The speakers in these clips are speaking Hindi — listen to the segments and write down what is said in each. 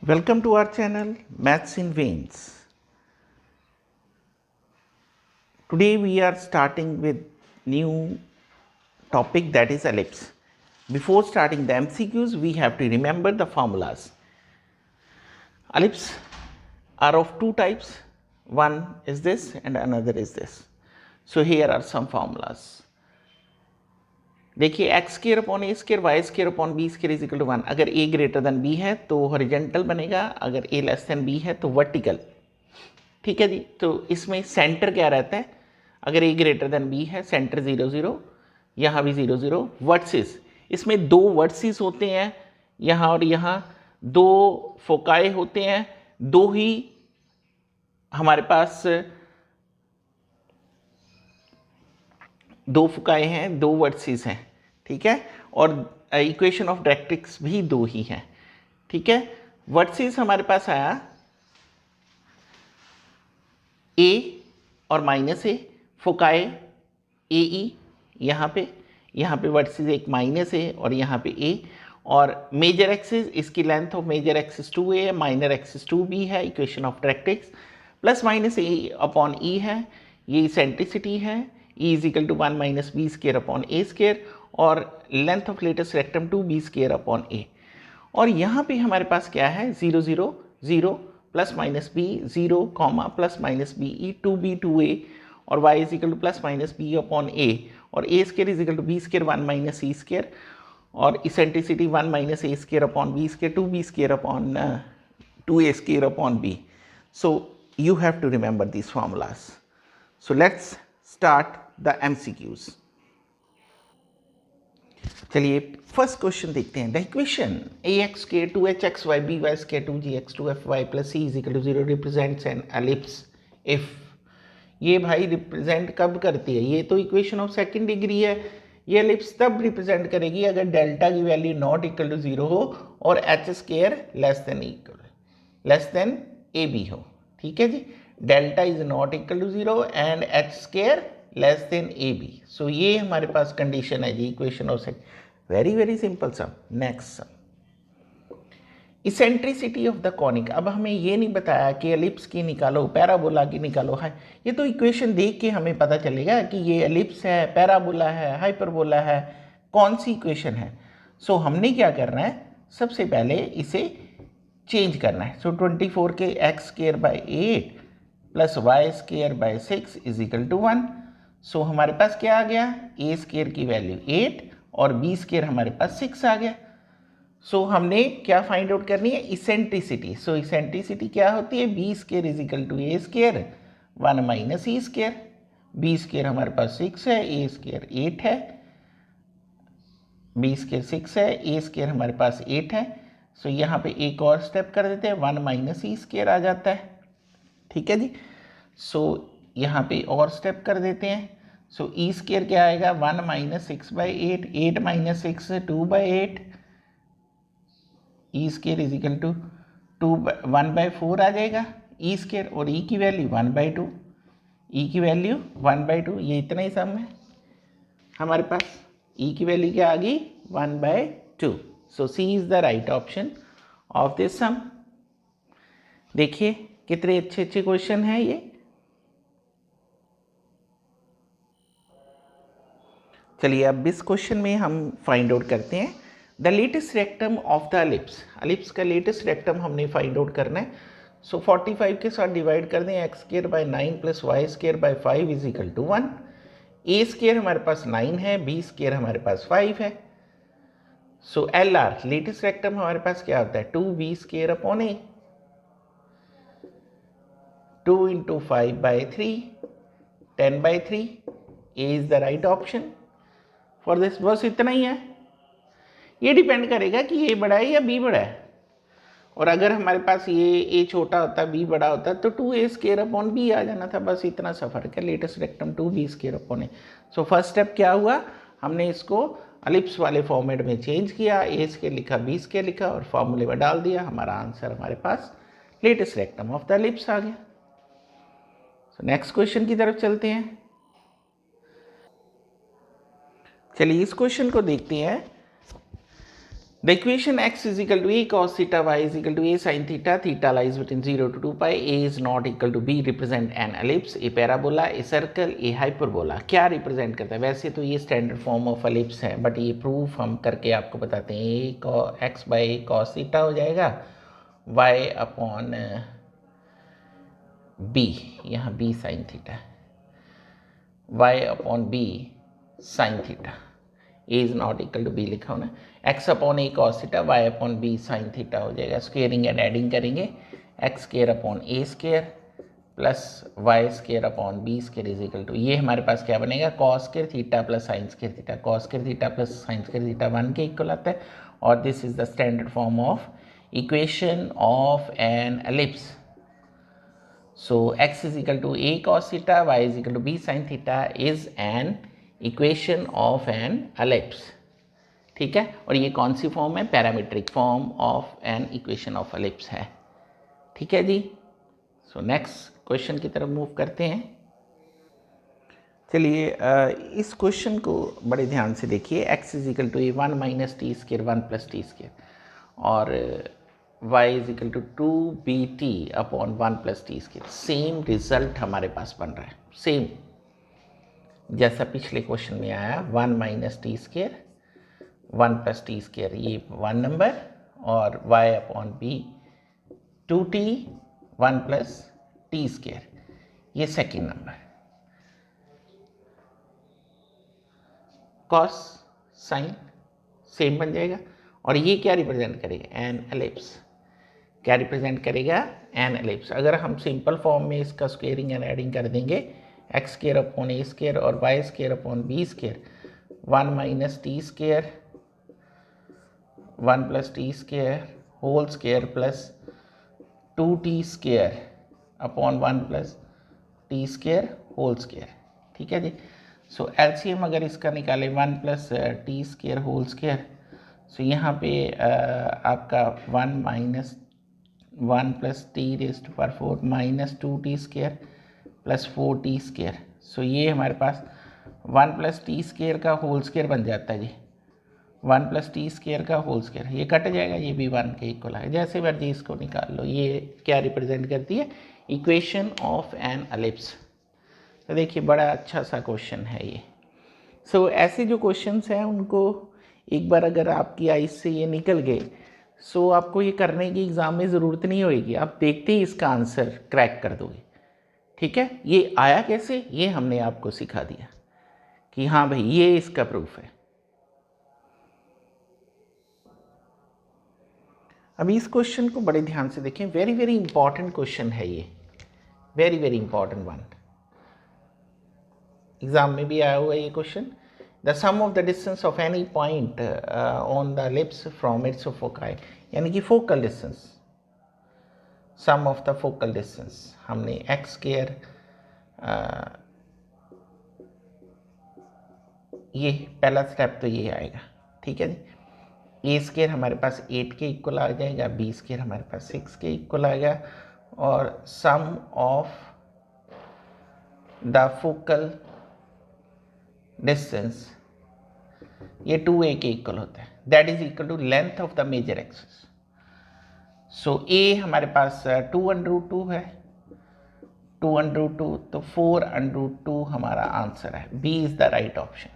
Welcome to our channel Maths in Veins. Today we are starting with new topic, that is ellipse. Before starting the MCQs, we have to remember the formulas. Ellipse are of two types. One is this and another is this. So here are some formulas. देखिए x square upon A square Y square upon B square is equal to 1। अगर a ग्रेटर देन b है तो हॉरिजॉन्टल बनेगा, अगर a लेस देन b है तो वर्टिकल। ठीक है जी। तो इसमें सेंटर क्या रहता है? अगर a ग्रेटर देन b है सेंटर 0 0, यहाँ भी 0 0। वर्टिसेस, इसमें दो वर्टिसेस होते हैं, यहाँ और यहाँ दो फोकाए होते हैं, दो ही हमारे पास दो फोकाए हैं, दो वर्टिसेस हैं। ठीक है। और इक्वेशन ऑफ डायरेक्ट्रिक्स भी दो ही हैं। ठीक है। वर्टिसेस हमारे पास आया a और माइनस ए, फोकाए ए ई, यहाँ पे वर्टिसेस एक माइनस ए और यहाँ पे a, और मेजर एक्सिस, इसकी length of major axis 2a है, माइनर एक्सिस 2b है। Equation of directrix plus minus a upon e है, ये इसेंट्रिसिटी है। E is equal to 1 minus b square upon A square, और length of latus rectum 2b square upon a. और यहाँ पे हमारे पास क्या है? 0 0 0 plus minus b 0 comma plus minus b e 2b 2a, और y is equal to plus minus b upon a, और a square is equal to b square 1 minus E square, और eccentricity 1 minus a square upon B square 2b square upon 2a square upon b. So you have to remember these formulas. So let's start the MCQs. चलिए फर्स्ट क्वेश्चन देखते हैं। द इक्वेशन ax के 2hxy by square 2gx 2fy plus c is equal to 0 represents an ellipse if, ये भाई रिप्रेजेंट कब करती है? ये तो इक्वेशन ऑफ सेकंड डिग्री है। ये एलिप्स तब रिप्रेजेंट करेगी अगर डेल्टा की वैल्यू नॉट इक्वल टू 0 हो और h square less than a b हो। ठीक है जी। Delta is not equal to 0 and h square less than a b. So ये हमारे पास कंडीशन है जी, equation of second. Very very simple sum. Next sum, eccentricity of the conic. अब हमें ये नहीं बताया कि एलिप्स की निकालो, पैराबोला की निकालो है। ये तो इक्वेशन देख के हमें पता चलेगा कि ये एलिप्स है, पैराबोला है, हाइपरबोला है, कौन सी इक्वेशन है। सो हमने क्या करना है? सबसे पहले इसे चेंज करना है। सो 24 के X square by 8 plus Y square by 6 is equal to 1। So हमारे पास क्या आ गया? ए स्क्वायर की वैल्यू 8 और बी स्क्वायर हमारे पास 6 आ गया। सो हमने क्या फाइंड आउट करनी है? इसेंट्रिसिटी। सो इसेंट्रिसिटी क्या होती है? B square is equal to A square 1 minus E square. B square हमारे पास 6 है, ए स्क्वायर 8 है, बी स्क्वायर 6 है, ए स्क्वायर हमारे पास 8 है। सो यहाँ पे एक और स्टेप कर देते हैं, 1 माइनस ई स्क्वायर आ जाता है। ठीक है जी। सो यहाँ पे और स्टेप कर देते हैं। सो ई स्क्वायर क्या आएगा? 1 minus 6 by 8, 8 minus 6 2 by 8, E square is equal to 1 by 4 आ जाएगा ई स्क्वायर, और ई की वैल्यू 1 बाई 2, ई की वैल्यू 1 बाई 2। ये इतना ही सम है हमारे पास। ई की वैल्यू क्या आ गई? 1 by 2। So c is the right option of this sum. देखिए कितने अच्छे अच्छे क्वेश्चन हैं ये। चलिए अब इस क्वेश्चन में हम फाइंड आउट करते हैं the latus rectum of the ellipse. Ellipse का लेटेस्ट रेक्टम हमने फाइंड आउट करना है। सो 45 के साथ डिवाइड कर दें, X square by 9 plus Y square by 5 is equal to 1। A square हमारे पास 9 है, बी स्क्वायर हमारे पास 5 है। So L R latus rectum हमारे पास क्या होता है? 2b square upon A, 2 into 5 by 3, 10 by 3। A is the right option for this. बस इतना ही है। ये डिपेंड करेगा कि ए बड़ा है या बी बड़ा है। और अगर हमारे पास ये ए छोटा होता, बी बड़ा होता, तो 2a स्क्वायर अपॉन बी आ जाना था। बस इतना सा फर्क है। Latus rectum 2b square upon a. So first step क्या हुआ? हमने इसको एलिप्स वाले फॉर्मेट में चेंज किया, ए स्क्वायर लिखा, बी स्क्वायर लिखा और फॉर्मूले में डाल दिया। हमारा आंसर हमारे पास latus rectum of the ellipse आ गया। सो नेक्स्ट क्वेश्चन की तरफ चलते हैं। चलिए इस क्वेश्चन को देखते हैं। The equation x is equal to a cos theta, y is equal to a sin theta, theta lies between 0 to 2 pi, a is not equal to b represent an ellipse, a parabola, a circle, a hyperbola. क्या रिप्रेजेंट करता है? वैसे तो ये स्टैंडर्ड फॉर्म ऑफ एलिप्स है, बट ये प्रूफ हम करके आपको बताते हैं। a x by cos theta हो जाएगा, y अपॉन b, यहाँ b sine theta, y upon b sine theta, a is not equal to b लिखा हो ना, x upon a cos theta, y upon b sine theta हो जाएगा। स्क्वेयरिंग एंड एडिंग करेंगे, X square upon a square plus Y square upon b square is equal to, ये हमारे पास क्या बनेगा, cos square theta plus sine square theta, cos square theta plus sine square theta 1 के इक्वल आता है, और this is the standard form of equation of an ellipse. So x is equal to a cos theta, y is equal to b sin theta is an equation of an ellipse। ठीक है, और ये कौन सी फॉर्म है? Parametric form of an equation of ellipse है। ठीक है जी। सो नेक्स्ट क्वेश्चन की तरफ मूव करते हैं। चलिए इस क्वेश्चन को बड़े ध्यान से देखिए। x is equal to 1 minus T square 1 plus T square, और y is equal to 2bt upon 1 plus T square. Same result हमारे पास बन रहा है, सेम जैसा पिछले क्वेश्चन में आया। 1 minus T square 1 plus T square, ये 1 नंबर, और y upon b 2t 1 plus T square, ये second number. Cos sine same बन जाएगा, और ये क्या रिप्रेजेंट करेगा? An ellipse. क्या रिप्रेजेंट करेगा? An ellipse. अगर हम सिंपल फॉर्म में इसका स्क्वेयरिंग एंड एडिंग कर देंगे, x square upon a square और y square upon b square, 1 minus t square 1 plus t square whole square plus 2t square upon 1 plus t square whole square. ठीक है जी। सो एलसीएम अगर इसका निकाले 1 plus t square whole square, so यहाँ पे आपका 1 minus 1 plus t raised to power 4 minus 2t square plus 4t square. So ये हमारे पास 1 प्लस टी स्क्वेयर का होल स्क्वेयर बन जाता है जी, 1 प्लस टी स्क्वेयर का होल स्क्वेयर, ये कट जाएगा, ये भी 1 के इक्वल है। जैसे मर्जी इसको निकाल लो। ये क्या रिप्रेजेंट करती है? Equation of an ellipse. तो देखिए बड़ा अच्छा सा क्वेश्चन है ये। सो ऐसे जो क्वेश्चंस हैं उनको एक बार अगर आपकी आइज से ये निकल गए, सो आपको ये करने की एग्ज़ाम में ज़रूरत नहीं होएगी, आप देखते ही इसका आंसर क्रैक कर दोगे। ठीक है, ये आया कैसे, ये हमने आपको सिखा दिया कि हाँ भाई ये इसका प्रूफ है। अभी इस क्वेश्चन को बड़े ध्यान से देखें, वेरी वेरी इंपॉर्टेंट क्वेश्चन है ये, very very important one. Exam में भी आया हुआ है ये question. The sum of the distance of any point on the ellipse from its foci, यानी कि focal distance, sum of the focal distance. हमने एक्स स्क्वायर, ये पहला स्टेप तो ये आएगा। ठीक है जी। ए स्क्वायर हमारे पास 8 के इक्वल आ जाएगा, बी स्क्वायर हमारे पास 6 के इक्वल आएगा, और sum of the focal distance ये 2a के इक्वल होता है, that is equal to length of the major axis. So a हमारे पास 2√2 है, 2√2, तो 4√2 हमारा आंसर है। b is the right option.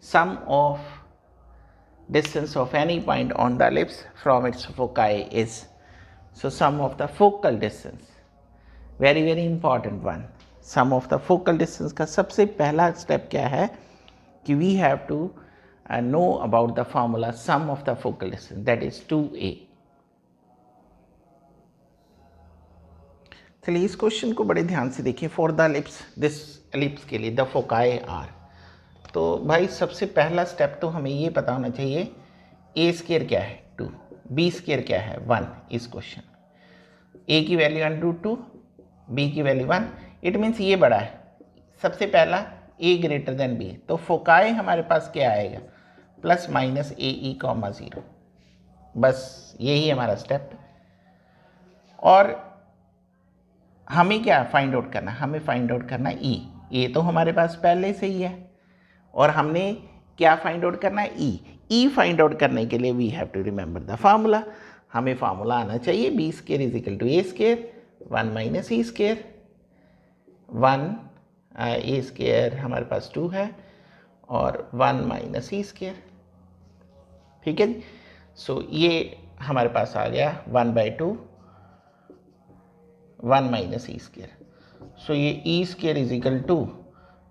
Sum of distance of any point on the ellipse from its foci is, so sum of the focal distance, very very important one। sum of the focal distance का सबसे पहला स्टेप क्या है कि we have to know about the formula sum of the focal distance, that is 2a। चलिए इस क्वेश्चन को बड़े ध्यान से देखिए। For the ellipse, this ellipse के लिए द foci are, तो भाई सबसे पहला स्टेप तो हमें ये पता होना चाहिए ए स्क्वायर क्या है 2, बी स्क्वायर क्या है 1। इस क्वेश्चन ए की वैल्यू √2, बी की वैल्यू 1, इट मीन्स ये बड़ा है। सबसे पहला ए ग्रेटर देन बी, तो फोकाई हमारे पास क्या आएगा, प्लस माइनस AE, 0। बस यही हमारा स्टेप। और हमें क्या फाइंड आउट करना, हमें फाइंड आउट करना ई। ए तो हमारे पास पहले से ही है, और हमने क्या फाइंड आउट करना है, ई। ई फाइंड आउट करने के लिए we have to remember the formula. हमें फार्मूला आना चाहिए B square is equal to A square 1 minus E square. 1 A square हमारे पास 2 है और 1 माइनस ई स्केयर। ठीक है जी। सो ये हमारे पास आ गया 1/2 1 माइनस ई स्केयर। सो ये e square is equal to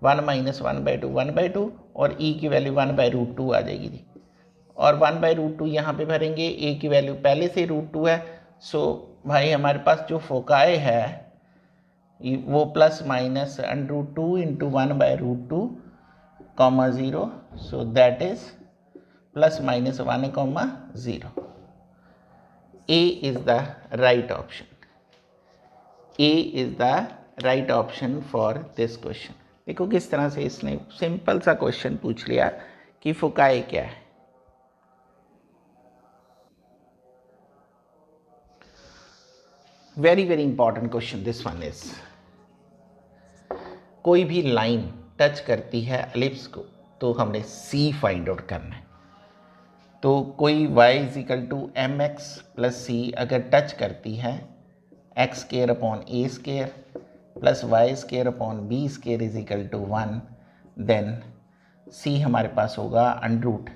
1 minus 1/2 1/2 और ई की वैल्यू 1/√2 आ जाएगी जी। और 1/√2 यहाँ पे भरेंगे, ए की वैल्यू पहले से √2 है। सो भाई हमारे पास जो फोकाई है वो plus minus √2 into 1/√2 comma 0। So that is plus minus 1,0। A is the right option. A is the right option for this question. देखो किस तरह से इसने सिंपल सा क्वेश्चन पूछ लिया कि फुकाई क्या है। Very very important question this one is. कोई भी लाइन टच करती है एलिप्स को तो हमने C फाइंड आउट करना है। तो कोई y is equal to m x plus c अगर टच करती है x square upon a square plus y square upon b square is equal to 1, then c हमारे पास होगा under root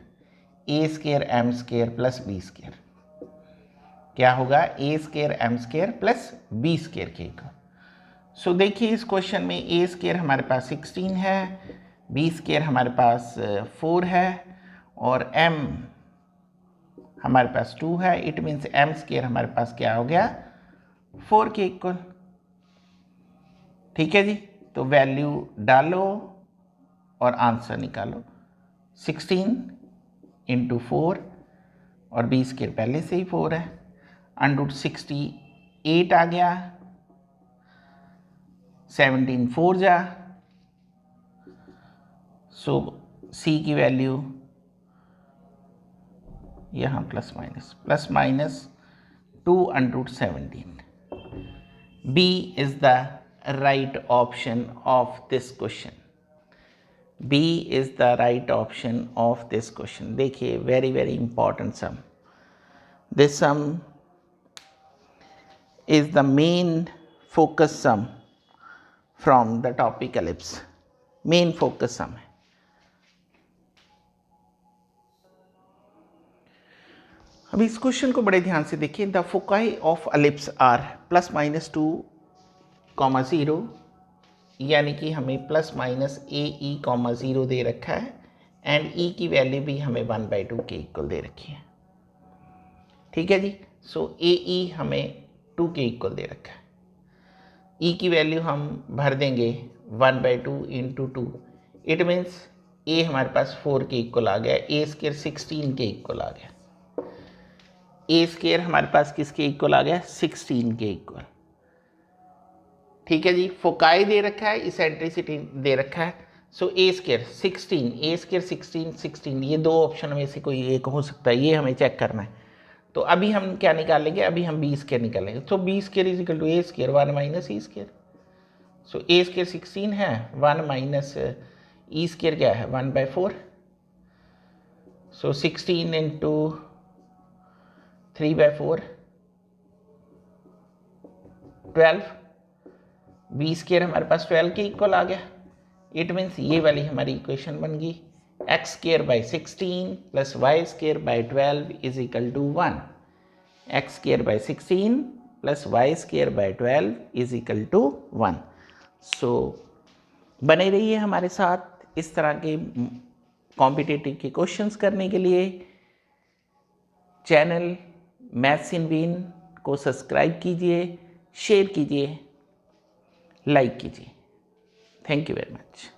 a square m square plus b square. क्या होगा? A square m square plus b square के इक्वल। सो देखिए इस क्वेश्चन में ए स्केयर हमारे पास 16 है, बी स्केयर हमारे पास 4 है और m हमारे पास 2 है। इट मीन्स m स्केयर हमारे पास क्या हो गया? 4 के इक्वल। ठीक है जी। तो वैल्यू डालो और आंसर निकालो। 16 इंटू 4 और बी स्केयर पहले से ही 4 है। √68 आ गया। 17 4 जा। सो सी की वैल्यू यहाँ plus minus 2 √17। B is the right option of this question. B is the right option of this question. देखिए very very important sum. This sum is the main focus sum from the topic ellipse. Main focus sum है। अब इस क्वेश्चन को बड़े ध्यान से देखिए। The foci of ellipse are plus minus 2, 0 यानी कि हमें प्लस माइनस ए 0 दे रखा है एंड ई की वैल्यू भी हमें 1/2 के इक्वल दे रखी है। ठीक है जी। सो ए हमें 2 के इक्वल दे रखा है। ई की वैल्यू हम भर देंगे 1/2 इंटू 2। इट मीन्स ए हमारे पास 4 के इक्वल आ गया, ए स्केयर 16 के इक्वल आ गया। ए स्केयर हमारे पास किसके इक्वल आ गया? 16 के इक्वल। ठीक है जी। फोकाई दे रखा है, इसेंट्रिसिटी दे रखा है। सो ए स्केयर 16, ए स्केयर 16 ये दो ऑप्शन में से कोई एक हो सकता है, ये हमें चेक करना है। तो अभी हम क्या निकालेंगे? अभी हम बी स्केयर निकालेंगे। तो B square is equal to A square 1 minus E square. So A square 16 है, 1 माइनस ई स्केयर क्या है? 1/4। सो 16 इंटू 3/4 12। बी स्केयर हमारे पास 12 के इक्वल आ गया। इट मीन्स ये वाली हमारी इक्वेशन बन गई x square by 16 plus y square by 12 is equal to 1। X square by 16 plus y square by 12 is equal to 1। So बने रहिए हमारे साथ इस तरह के कॉम्पिटिटिव के क्वेश्चंस करने के लिए। चैनल मैथ्स इन वीन को सब्सक्राइब कीजिए, शेयर कीजिए, लाइक कीजिए। Thank you very much.